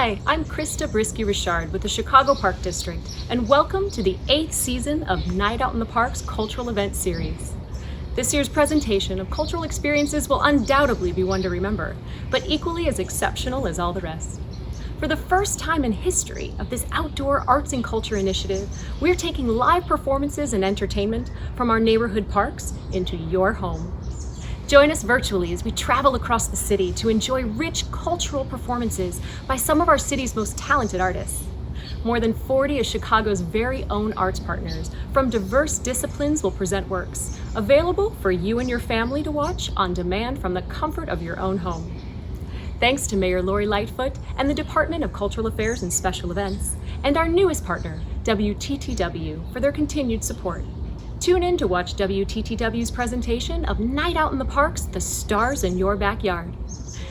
Hi, I'm Krista Brisky-Richard with the Chicago Park District, and welcome to the 8th season of Night Out in the Park's Cultural Event Series. This year's presentation of cultural experiences will undoubtedly be one to remember, but equally as exceptional as all the rest. For the first time in history of this outdoor arts and culture initiative, we're taking live performances and entertainment from our neighborhood parks into your home. Join us virtually as we travel across the city to enjoy rich cultural performances by some of our city's most talented artists. More than 40 of Chicago's very own arts partners from diverse disciplines will present works, available for you and your family to watch on demand from the comfort of your own home. Thanks to Mayor Lori Lightfoot and the Department of Cultural Affairs and Special Events, and our newest partner, WTTW, for their continued support. Tune in to watch WTTW's presentation of Night Out in the Parks, The Stars in Your Backyard.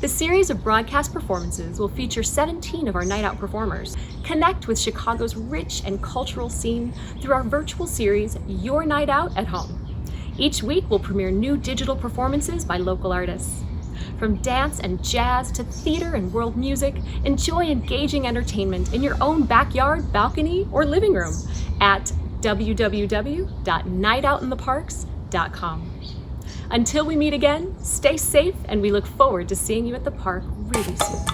The series of broadcast performances will feature 17 of our Night Out performers. Connect with Chicago's rich and cultural scene through our virtual series, Your Night Out at Home. Each week we'll premiere new digital performances by local artists. From dance and jazz to theater and world music, enjoy engaging entertainment in your own backyard, balcony, or living room at www.nightoutintheparks.com. Until we meet again, stay safe, and we look forward to seeing you at the park really soon.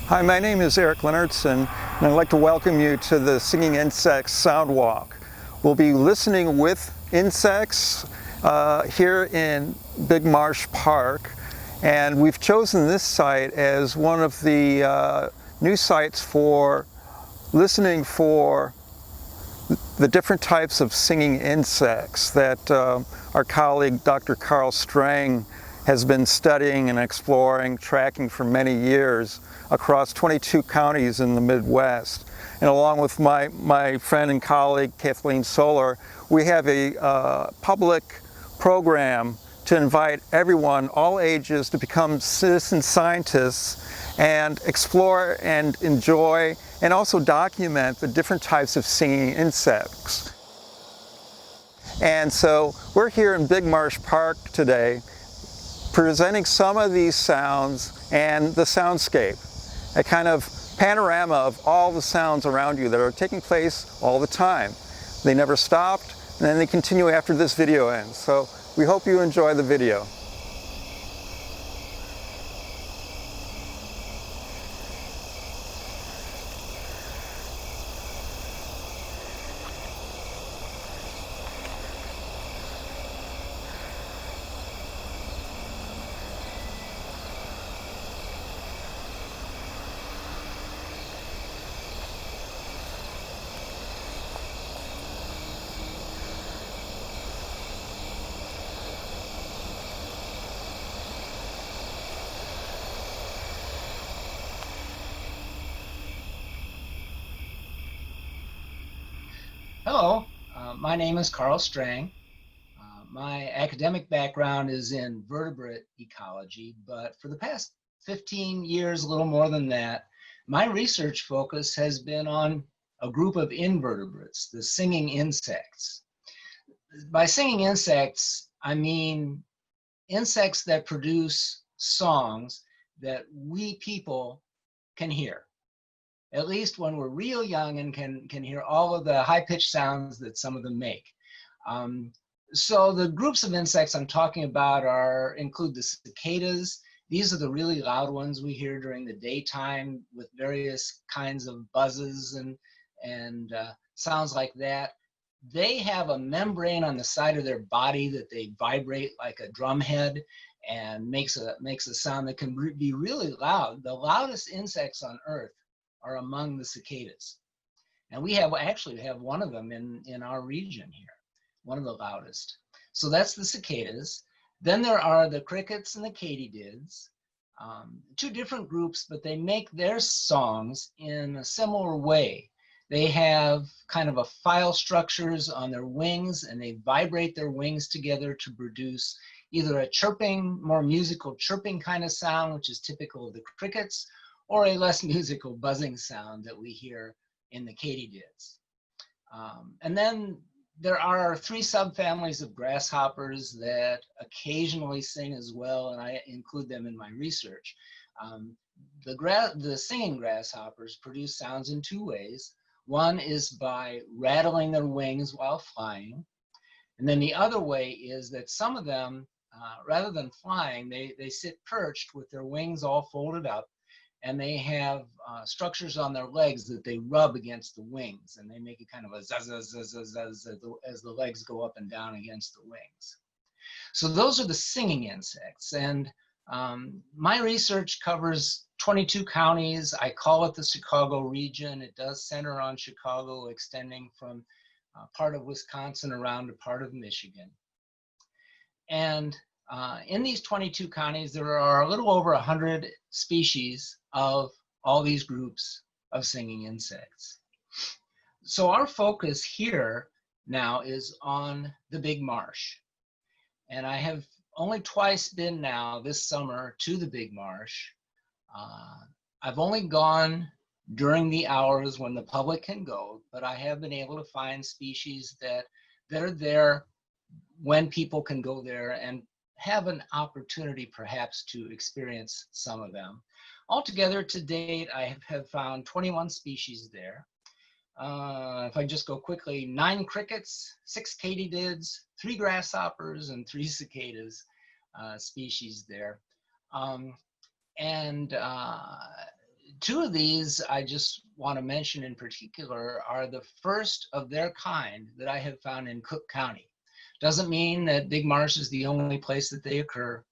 Hi, my name is Eric Leonardson, and I'd like to welcome you to the Singing Insects Soundwalk. We'll be listening with insects here in Big Marsh Park, and we've chosen this site as one of the new sites for listening for the different types of singing insects that our colleague Dr. Carl Strang has been studying and exploring, tracking for many years across 22 counties in the Midwest. And along with my friend and colleague Kathleen Soler, we have a public program to invite everyone, all ages, to become citizen scientists and explore and enjoy and also document the different types of singing insects. And so we're here in Big Marsh Park today presenting some of these sounds and the soundscape, a kind of panorama of all the sounds around you that are taking place all the time. They never stopped, and then they continue after this video ends. So we hope you enjoy the video. Hello, my name is Carl Strang. My academic background is in vertebrate ecology, but for the past 15 years, a little more than that, my research focus has been on a group of invertebrates, the singing insects. By singing insects, I mean insects that produce songs that we people can hear. at least when we're real young and can hear all of the high-pitched sounds that some of them make. So the groups of insects I'm talking about include the cicadas. These are the really loud ones we hear during the daytime with various kinds of buzzes and sounds like that. They have a membrane on the side of their body that they vibrate like a drum head and makes a sound that can be really loud. The loudest insects on Earth are among the cicadas. And we actually have one of them in our region here, one of the loudest. So that's the cicadas. Then there are the crickets and the katydids, two different groups, but they make their songs in a similar way. They have kind of a file structures on their wings, and they vibrate their wings together to produce either a chirping, more musical chirping kind of sound, which is typical of the crickets, or a less musical buzzing sound that we hear in the katydids. And then there are 3 subfamilies of grasshoppers that occasionally sing as well, and I include them in my research. The singing grasshoppers produce sounds in 2 ways. One is by rattling their wings while flying. And then the other way is that some of them, rather than flying, they sit perched with their wings all folded up, and they have structures on their legs that they rub against the wings, and they make it kind of a zuzz, zuzz, zuzz, zuzz, zuzz as the legs go up and down against the wings. So those are the singing insects, and my research covers 22 counties. I call it the Chicago region. It does center on Chicago, extending from part of Wisconsin around to part of Michigan. And in these 22 counties, there are a little over 100 species of all these groups of singing insects. So our focus here now is on the Big Marsh. And I have only twice been now this summer to the Big Marsh. I've only gone during the hours when the public can go, but I have been able to find species that are there when people can go there and have an opportunity perhaps to experience some of them. Altogether to date, I have found 21 species there. If I just go quickly, 9 crickets, 6 katydids, 3 grasshoppers, and 3 cicadas species there. And 2 of these I just want to mention in particular are the first of their kind that I have found in Cook County. Doesn't mean that Big Marsh is the only place that they occur.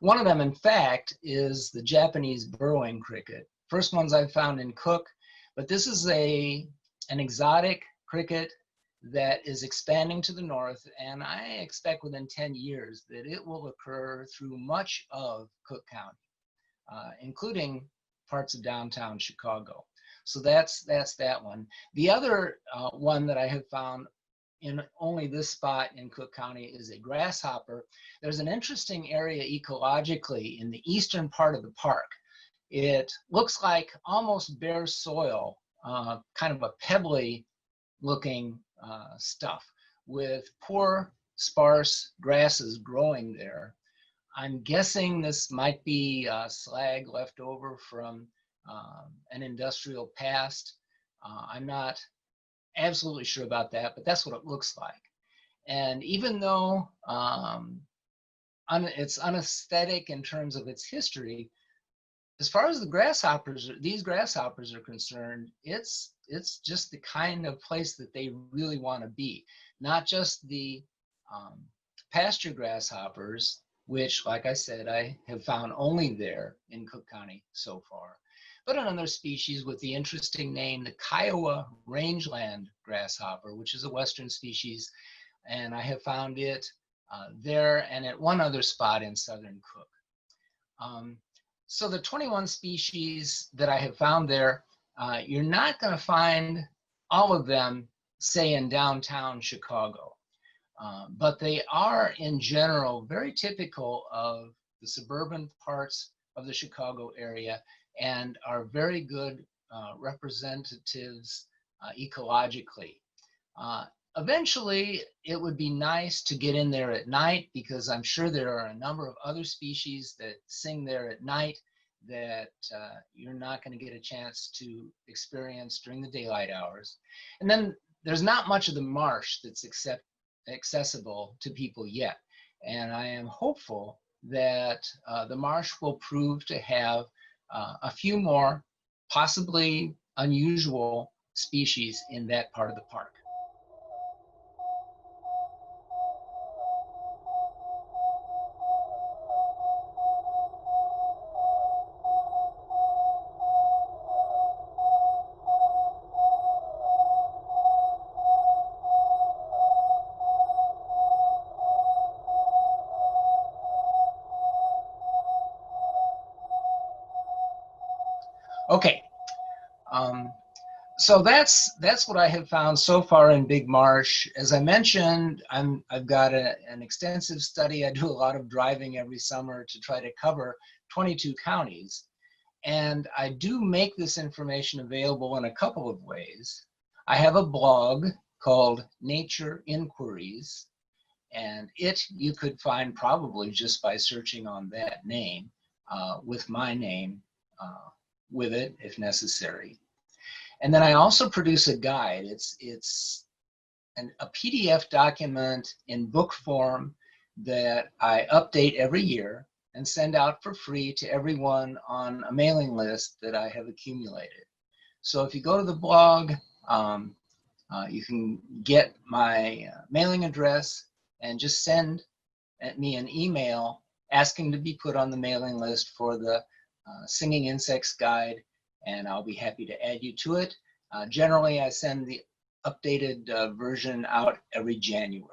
One of them, in fact, is the Japanese burrowing cricket. First ones I've found in Cook, but this is an exotic cricket that is expanding to the north, and I expect within 10 years that it will occur through much of Cook County, including parts of downtown Chicago. So that's that one. The other one that I have found in only this spot in Cook County is a grasshopper. There's an interesting area ecologically in the eastern part of the park. It looks like almost bare soil, kind of a pebbly looking stuff with poor, sparse grasses growing there. I'm guessing this might be slag left over from an industrial past. I'm not absolutely sure about that, but that's what it looks like. And even though it's unaesthetic in terms of its history, as far as these grasshoppers are concerned, it's just the kind of place that they really want to be. Not just the pasture grasshoppers, which, like I said, I have found only there in Cook County so far, but another species with the interesting name, the Kiowa rangeland grasshopper, which is a western species, and I have found it there and at one other spot in southern Cook. So the 21 species that I have found there, you're not going to find all of them, say, in downtown Chicago, but they are in general very typical of the suburban parts of the Chicago area and are very good representatives ecologically. Eventually, it would be nice to get in there at night because I'm sure there are a number of other species that sing there at night that you're not going to get a chance to experience during the daylight hours. And then there's not much of the marsh that's accessible to people yet. And I am hopeful that the marsh will prove to have a few more possibly unusual species in that part of the park. Okay, so that's what I have found so far in Big Marsh. As I mentioned, I've got an extensive study. I do a lot of driving every summer to try to cover 22 counties. And I do make this information available in a couple of ways. I have a blog called Nature Inquiries, and you could find probably just by searching on that name, with my name with it if necessary. And then I also produce a guide. It's a PDF document in book form that I update every year and send out for free to everyone on a mailing list that I have accumulated. So if you go to the blog, you can get my mailing address and just send me an email asking to be put on the mailing list for the Singing Insects Guide, and I'll be happy to add you to it. Generally, I send the updated version out every January.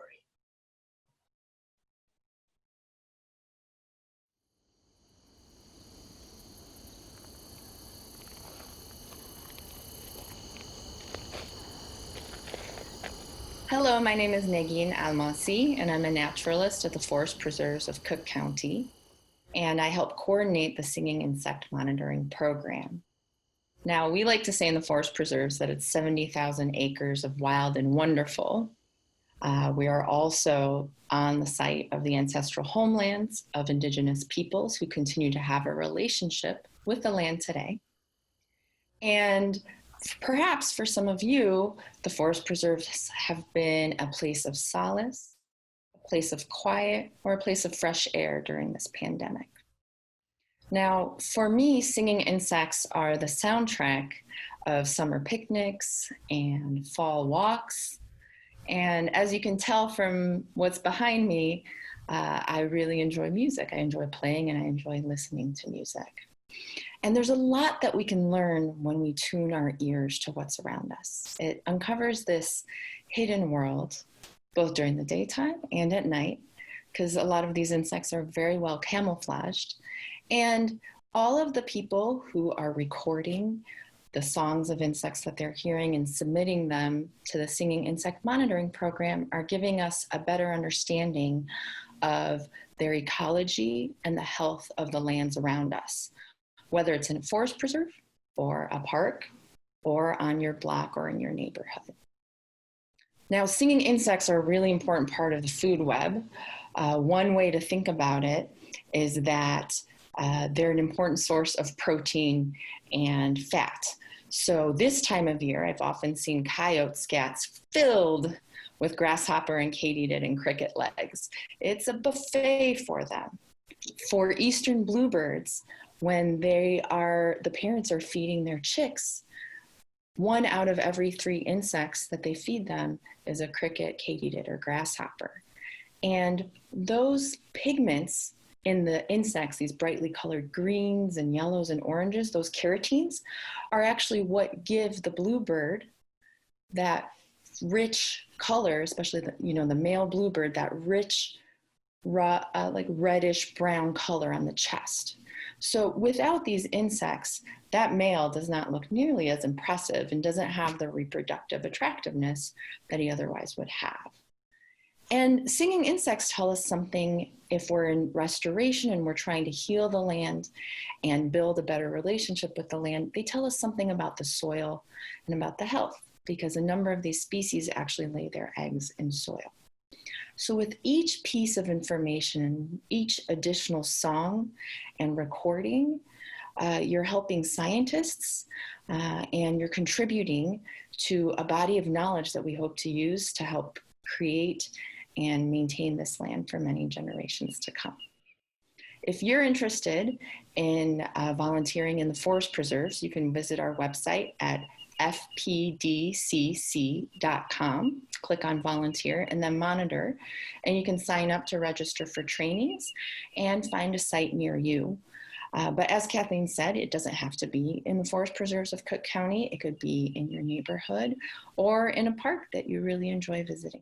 Hello, my name is Negin Almassi, and I'm a naturalist at the Forest Preserves of Cook County, and I help coordinate the Singing Insect Monitoring Program. Now, we like to say in the Forest Preserves that it's 70,000 acres of wild and wonderful. We are also on the site of the ancestral homelands of Indigenous peoples who continue to have a relationship with the land today. And perhaps for some of you, the Forest Preserves have been a place of solace, a place of quiet, or a place of fresh air during this pandemic. Now, for me, singing insects are the soundtrack of summer picnics and fall walks. And as you can tell from what's behind me, I really enjoy music. I enjoy playing and I enjoy listening to music. And there's a lot that we can learn when we tune our ears to what's around us. It uncovers this hidden world, both during the daytime and at night, because a lot of these insects are very well camouflaged. And all of the people who are recording the songs of insects that they're hearing and submitting them to the Singing Insect Monitoring Program are giving us a better understanding of their ecology and the health of the lands around us, whether it's in a forest preserve or a park or on your block or in your neighborhood. Now, singing insects are a really important part of the food web. One way to think about it is that they're an important source of protein and fat. So this time of year, I've often seen coyote scats filled with grasshopper and katydid and cricket legs. It's a buffet for them. For eastern bluebirds, when the parents are feeding their chicks, 1 out of every 3 insects that they feed them is a cricket, katydid, or grasshopper. And those pigments in the insects, these brightly colored greens and yellows and oranges, those carotenes, are actually what give the bluebird that rich color, especially the male bluebird, that rich, like reddish brown color on the chest. So without these insects, that male does not look nearly as impressive and doesn't have the reproductive attractiveness that he otherwise would have. And singing insects tell us something if we're in restoration and we're trying to heal the land and build a better relationship with the land. They tell us something about the soil and about the health, because a number of these species actually lay their eggs in soil. So with each piece of information, each additional song and recording, you're helping scientists and you're contributing to a body of knowledge that we hope to use to help create and maintain this land for many generations to come. If you're interested in volunteering in the forest preserves, you can visit our website at fpdcc.com, click on volunteer and then monitor, and you can sign up to register for trainings and find a site near you. But as Kathleen said, it doesn't have to be in the forest preserves of Cook County. It could be in your neighborhood or in a park that you really enjoy visiting.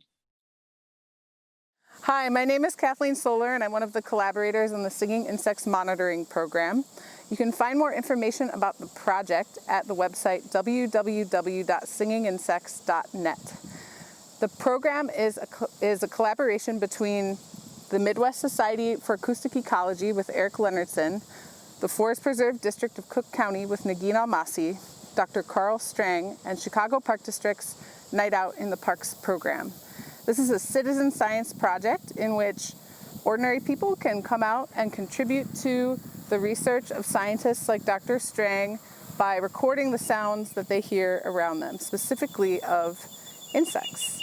Hi, my name is Kathleen Soler and I'm one of the collaborators on the Singing Insects Monitoring Program. You can find more information about the project at the website www.singinginsects.net. The program is a collaboration between the Midwest Society for Acoustic Ecology with Eric Leonardson, the Forest Preserve District of Cook County with Negin Almassi, Dr. Carl Strang, and Chicago Park District's Night Out in the Parks program. This is a citizen science project in which ordinary people can come out and contribute to the research of scientists like Dr. Strang by recording the sounds that they hear around them, specifically of insects.